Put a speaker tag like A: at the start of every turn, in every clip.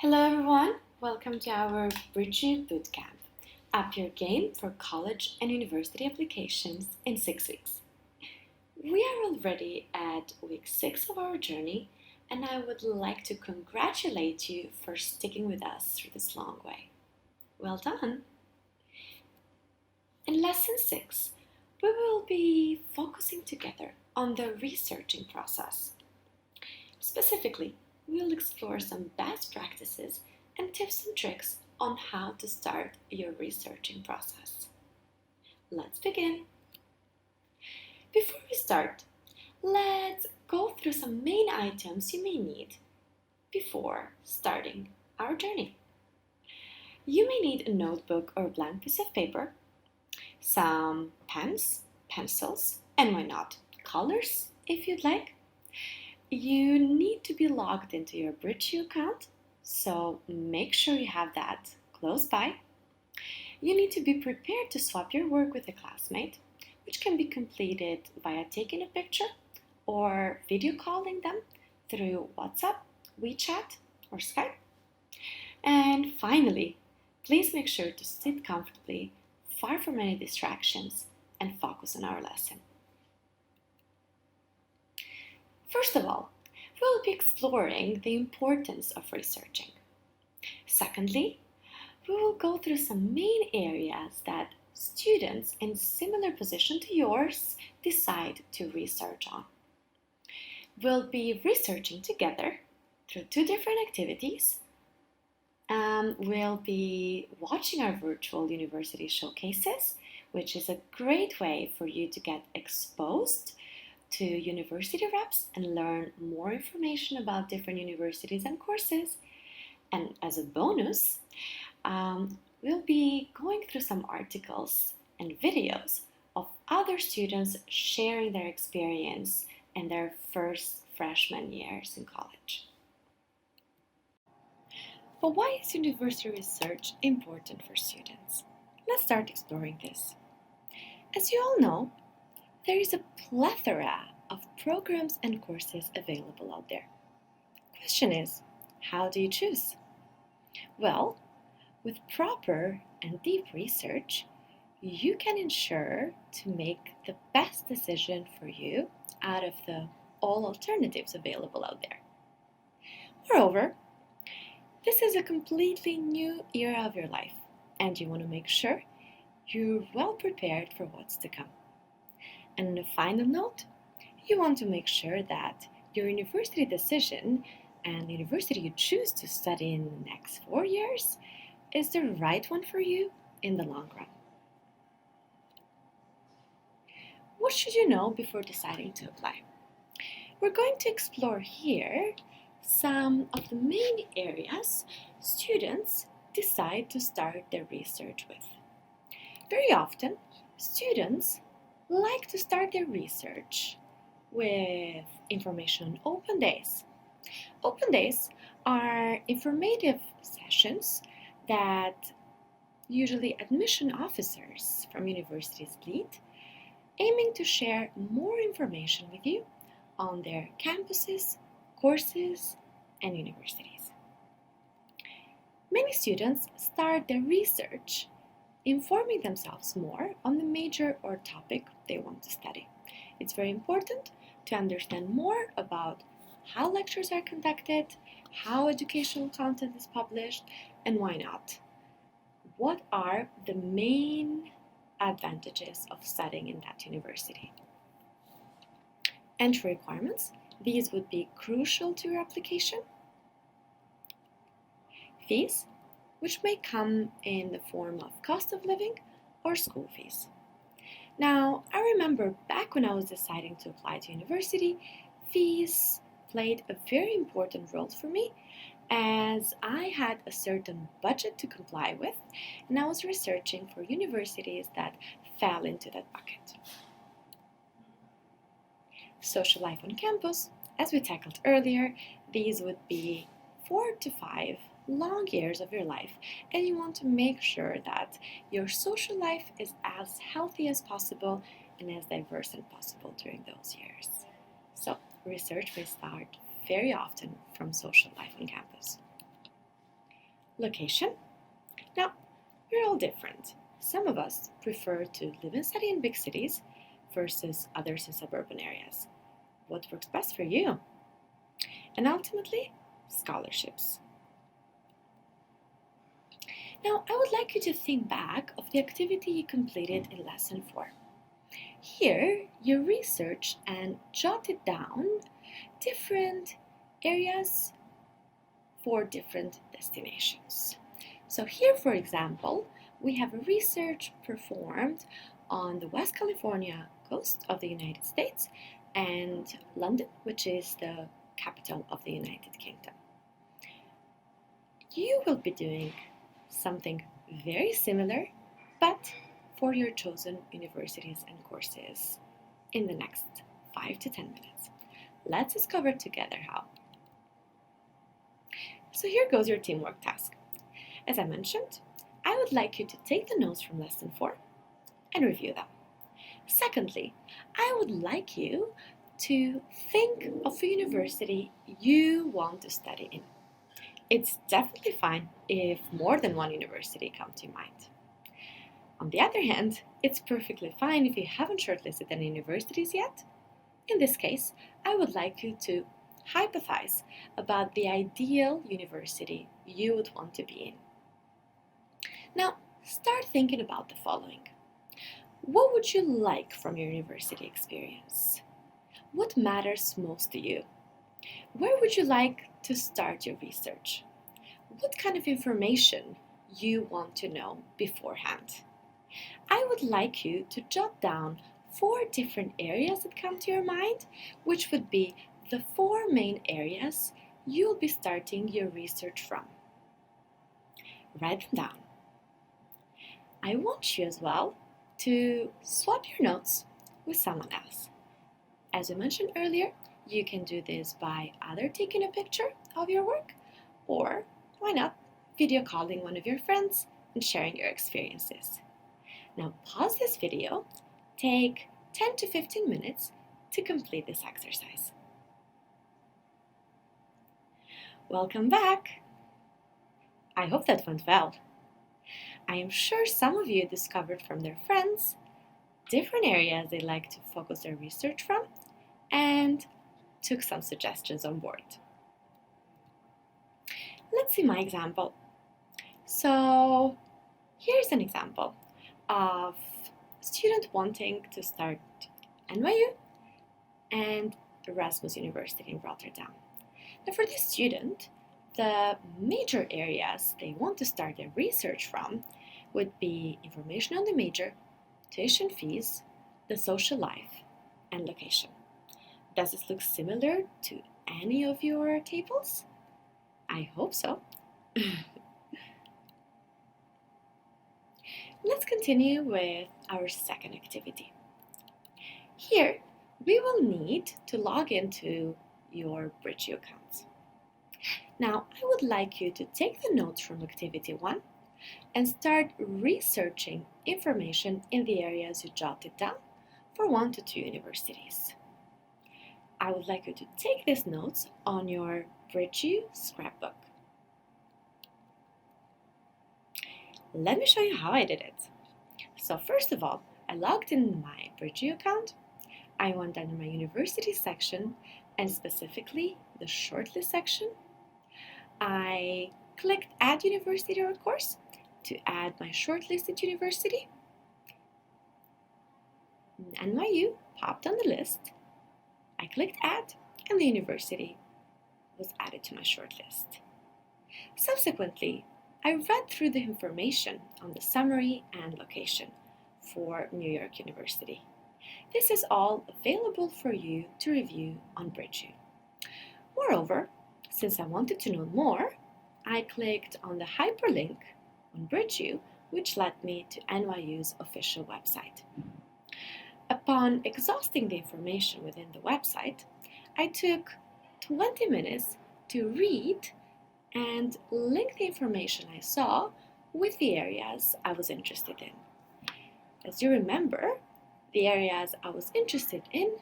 A: Hello everyone, welcome to our BridgeU Bootcamp. Up your game for college and university applications in 6 weeks. We are already at week 6 of our journey, and I would like to congratulate you for sticking with us through this long way. Well done! In lesson 6, we will be focusing together on the researching process. Specifically, we'll explore some best practices and tips and tricks on how to start your researching process. Let's begin. Before we start, let's go through some main items you may need before starting our journey. You may need a notebook or blank piece of paper, some pens, pencils, and why not, colors if you'd like. You need to be logged into your BridgeU account, so make sure you have that close by. You need to be prepared to swap your work with a classmate, which can be completed via taking a picture or video calling them through WhatsApp, WeChat, or Skype. And finally, please make sure to sit comfortably, far from any distractions, and focus on our lesson. First of all, we'll be exploring the importance of researching. Secondly, we will go through some main areas that students in similar position to yours decide to research on. We'll be researching together through 2 different activities. We'll be watching our virtual university showcases, which is a great way for you to get exposed to university reps and learn more information about different universities and courses. And as a bonus, we'll be going through some articles and videos of other students sharing their experience in their first freshman years in college. But why is university research important for students? Let's start exploring this. As you all know, there is a plethora of programs and courses available out there. Question is, how do you choose? Well, with proper and deep research, you can ensure to make the best decision for you out of all alternatives available out there. Moreover, this is a completely new era of your life, and you want to make sure you're well prepared for what's to come. And on a final note, you want to make sure that your university decision and the university you choose to study in the next 4 years is the right one for you in the long run. What should you know before deciding to apply? We're going to explore here some of the main areas students decide to start their research with. Very often, students like to start their research with information on open days. Open days are informative sessions that usually admission officers from universities lead, aiming to share more information with you on their campuses, courses, and universities. Many students start their research informing themselves more on the major or topic they want to study. It's very important to understand more about how lectures are conducted, how educational content is published, and why not? What are the main advantages of studying in that university? Entry requirements. These would be crucial to your application. Fees, which may come in the form of cost of living or school fees. Now, I remember back when I was deciding to apply to university, fees played a very important role for me as I had a certain budget to comply with, and I was researching for universities that fell into that bucket. Social life on campus, as we tackled earlier, these would be 4 to 5 long years of your life, and you want to make sure that your social life is as healthy as possible and as diverse as possible during those years. So research will start very often from social life on campus. Location. Now, we're all different. Some of us prefer to live and study in big cities versus others in suburban areas. What works best for you? And ultimately, scholarships. Now, I would like you to think back of the activity you completed in Lesson 4. Here, you researched and jotted down different areas for different destinations. So here, for example, we have a research performed on the West California coast of the United States and London, which is the capital of the United Kingdom. You will be doing something very similar, but for your chosen universities and courses in the next 5 to 10 minutes. Let's discover together how. So here goes your teamwork task. As I mentioned, I would like you to take the notes from Lesson 4 and review them. Secondly, I would like you to think of a university you want to study in. It's definitely fine if more than one university come to mind. On the other hand, it's perfectly fine if you haven't shortlisted any universities yet. In this case, I would like you to hypothesize about the ideal university you would want to be in. Now, start thinking about the following. What would you like from your university experience? What matters most to you? Where would you like to start your research? What kind of information you want to know beforehand? I would like you to jot down 4 different areas that come to your mind, which would be the 4 main areas you'll be starting your research from. Write them down. I want you as well to swap your notes with someone else. As we mentioned earlier, you can do this by either taking a picture of your work or, why not, video calling one of your friends and sharing your experiences. Now pause this video, take 10 to 15 minutes to complete this exercise. Welcome back! I hope that went well. I am sure some of you discovered from their friends different areas they like to focus their research from and took some suggestions on board. Let's see my example. So here's an example of a student wanting to start NYU and Erasmus University in Rotterdam. Now for this student, the major areas they want to start their research from would be information on the major, tuition fees, the social life, and location. Does this look similar to any of your tables? I hope so. Let's continue with our second activity. Here, we will need to log into your BridgeU account. Now, I would like you to take the notes from activity 1 and start researching information in the areas you jotted down for 1 to 2 universities. I would like you to take these notes on your BridgeU scrapbook. Let me show you how I did it. So first of all, I logged in my BridgeU account. I went under my university section and specifically the shortlist section. I clicked Add University or Course to add my shortlisted university. NYU popped on the list. I clicked Add and the university was added to my shortlist. Subsequently, I read through the information on the summary and location for New York University. This is all available for you to review on BridgeU. Moreover, since I wanted to know more, I clicked on the hyperlink on BridgeU, which led me to NYU's official website. Upon exhausting the information within the website, I took 20 minutes to read and link the information I saw with the areas I was interested in. As you remember, the areas I was interested in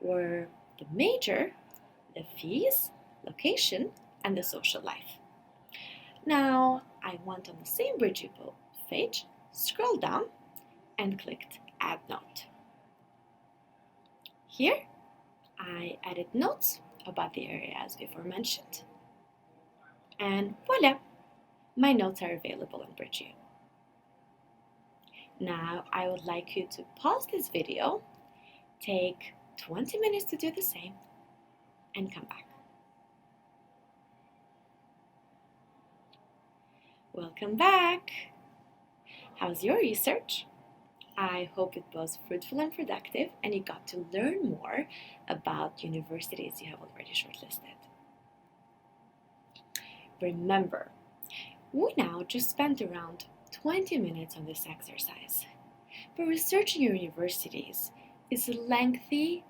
A: were the major, the fees, location, and the social life. Now, I went on the same BridgeU page, scrolled down, and clicked Add Note. Here, I added notes about the areas before mentioned. And voila, my notes are available on BridgeU. Now, I would like you to pause this video, take 20 minutes to do the same, and come back. Welcome back! How's your research? I hope it was fruitful and productive and you got to learn more about universities you have already shortlisted. Remember, we now just spent around 20 minutes on this exercise, but researching your universities is a lengthy,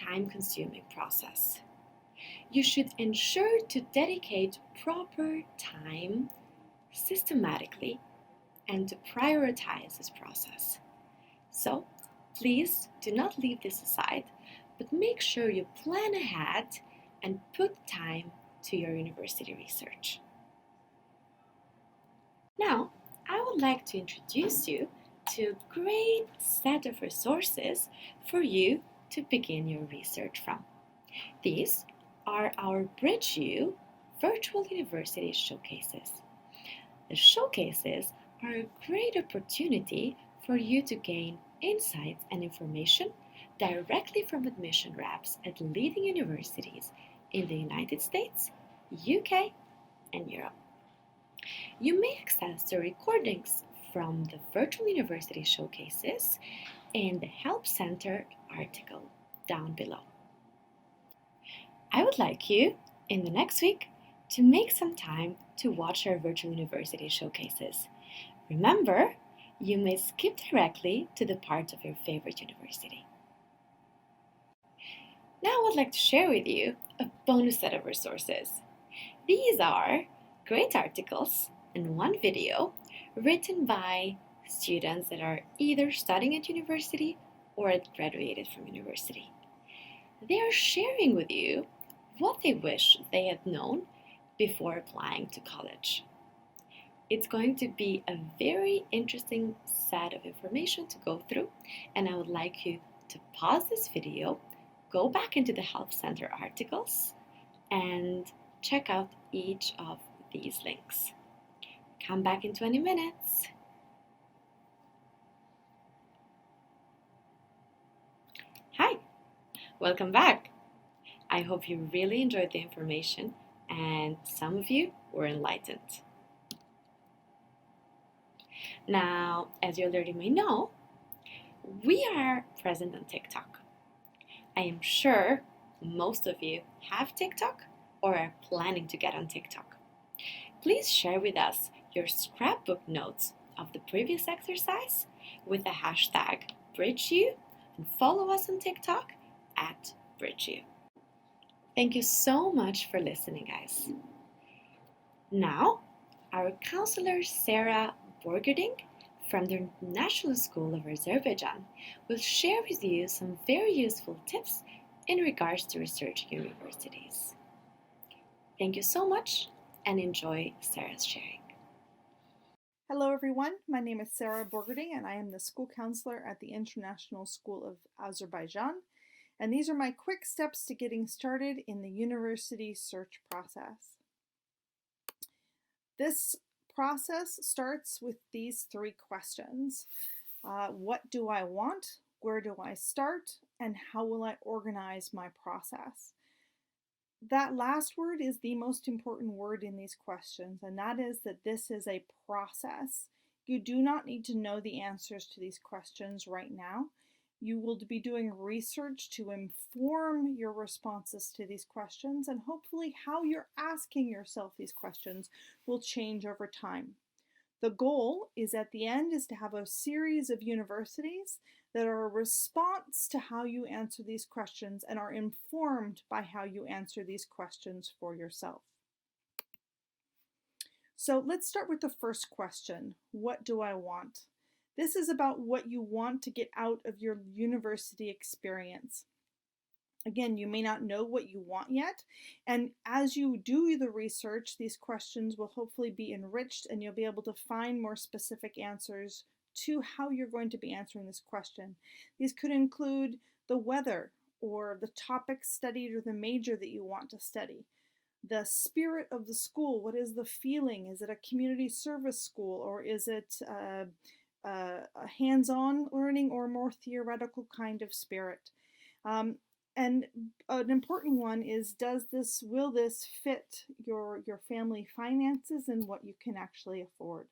A: time-consuming process. You should ensure to dedicate proper time systematically and to prioritize this process. So, please do not leave this aside, but make sure you plan ahead and put time to your university research. Now, I would like to introduce you to a great set of resources for you to begin your research from. These are our BridgeU Virtual University Showcases. The showcases are a great opportunity for you to gain insights and information directly from admission reps at leading universities in the United States, UK, and Europe. You may access the recordings from the Virtual University Showcases in the Help Center article down below. I would like you, in the next week, to make some time to watch our Virtual University Showcases. Remember, you may skip directly to the part of your favorite university. Now I would like to share with you a bonus set of resources. These are great articles and one video written by students that are either studying at university or had graduated from university. They are sharing with you what they wish they had known before applying to college. It's going to be a very interesting set of information to go through, and I would like you to pause this video, go back into the Help Center articles, and check out each of these links. Come back in 20 minutes. Hi, welcome back. I hope you really enjoyed the information and some of you were enlightened. Now, as you already may know, we are present on TikTok. I am sure most of you have TikTok or are planning to get on TikTok. Please share with us your scrapbook notes of the previous exercise with the hashtag BridgeU and follow us on TikTok at BridgeU. Thank you so much for listening, guys. Now, our counselor Sarah Borgerding from the National School of Azerbaijan will share with you some very useful tips in regards to research universities. Thank you so much and enjoy Sarah's sharing.
B: Hello everyone, my name is Sarah Borgerding and I am the school counselor at the International School of Azerbaijan. And these are my quick steps to getting started in the university search process. This process starts with these three questions. What do I want? Where do I start? And how will I organize my process? That last word is the most important word in these questions, and that is that this is a process. You do not need to know the answers to these questions right now. You will be doing research to inform your responses to these questions, and hopefully how you're asking yourself these questions will change over time. The goal is at the end is to have a series of universities that are a response to how you answer these questions and are informed by how you answer these questions for yourself. So let's start with the first question. What do I want? This is about what you want to get out of your university experience. Again, you may not know what you want yet, and as you do the research, these questions will hopefully be enriched and you'll be able to find more specific answers to how you're going to be answering this question. These could include the weather, or the topic studied, or the major that you want to study. The spirit of the school, what is the feeling? Is it a community service school, or is it a hands-on learning or more theoretical kind of spirit? And an important one is, will this fit your family finances and what you can actually afford?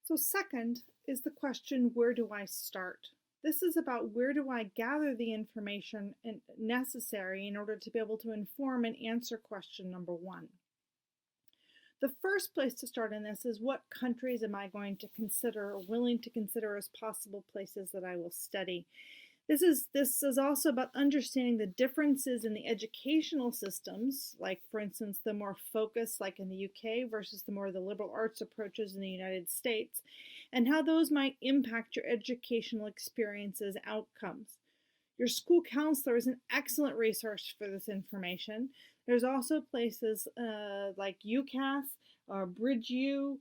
B: So second is the question, where do I start? This is about where do I gather the information necessary in order to be able to inform and answer question number 1. The first place to start in this is, what countries am I going to consider or willing to consider as possible places that I will study? This is also about understanding the differences in the educational systems, like for instance the more focused, like in the UK, versus the more the liberal arts approaches in the United States, and how those might impact your educational experiences outcomes. Your school counselor is an excellent resource for this information. There's also places like UCAS, BridgeU,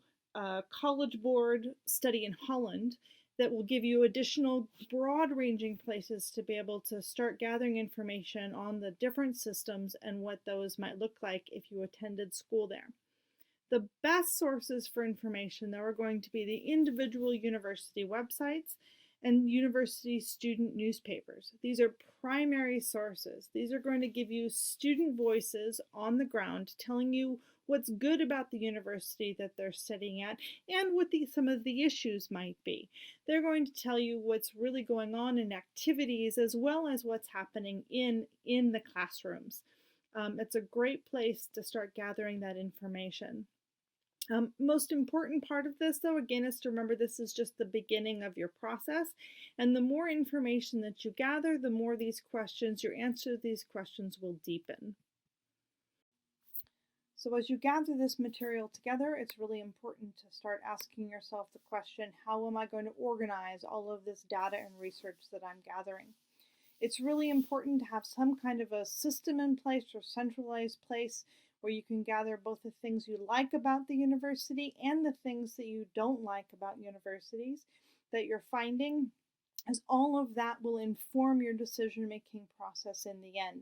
B: College Board Study in Holland, that will give you additional broad-ranging places to be able to start gathering information on the different systems and what those might look like if you attended school there. The best sources for information, though, are going to be the individual university websites and university student newspapers. These are primary sources. These are going to give you student voices on the ground telling you what's good about the university that they're studying at and what some of the issues might be. They're going to tell you what's really going on in activities as well as what's happening in the classrooms. It's a great place to start gathering that information. Most important part of this, though, again, is to remember this is just the beginning of your process, and the more information that you gather, the more your answer to these questions will deepen. So as you gather this material together, it's really important to start asking yourself the question, how am I going to organize all of this data and research that I'm gathering? It's really important to have some kind of a system in place or centralized place where you can gather both the things you like about the university and the things that you don't like about universities that you're finding, as all of that will inform your decision-making process in the end.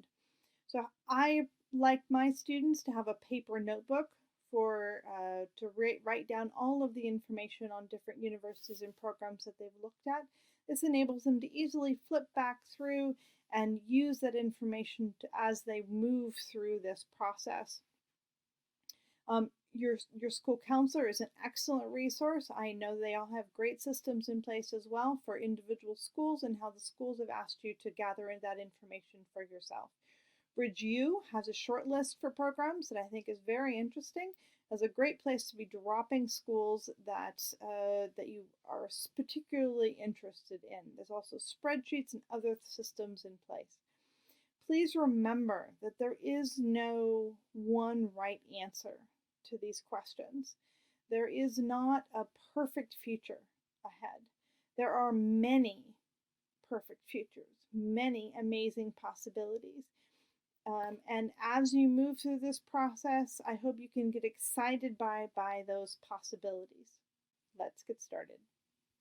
B: So I like my students to have a paper notebook to write down all of the information on different universities and programs that they've looked at. This enables them to easily flip back through and use that information as they move through this process. Your school counselor is an excellent resource. I know they all have great systems in place as well for individual schools and how the schools have asked you to gather that information for yourself. BridgeU has a short list for programs that I think is very interesting, as a great place to be dropping schools that you are particularly interested in. There's also spreadsheets and other systems in place. Please remember that there is no one right answer to these questions. There is not a perfect future ahead. There are many perfect futures, many amazing possibilities. And as you move through this process, I hope you can get excited by those possibilities. Let's get started.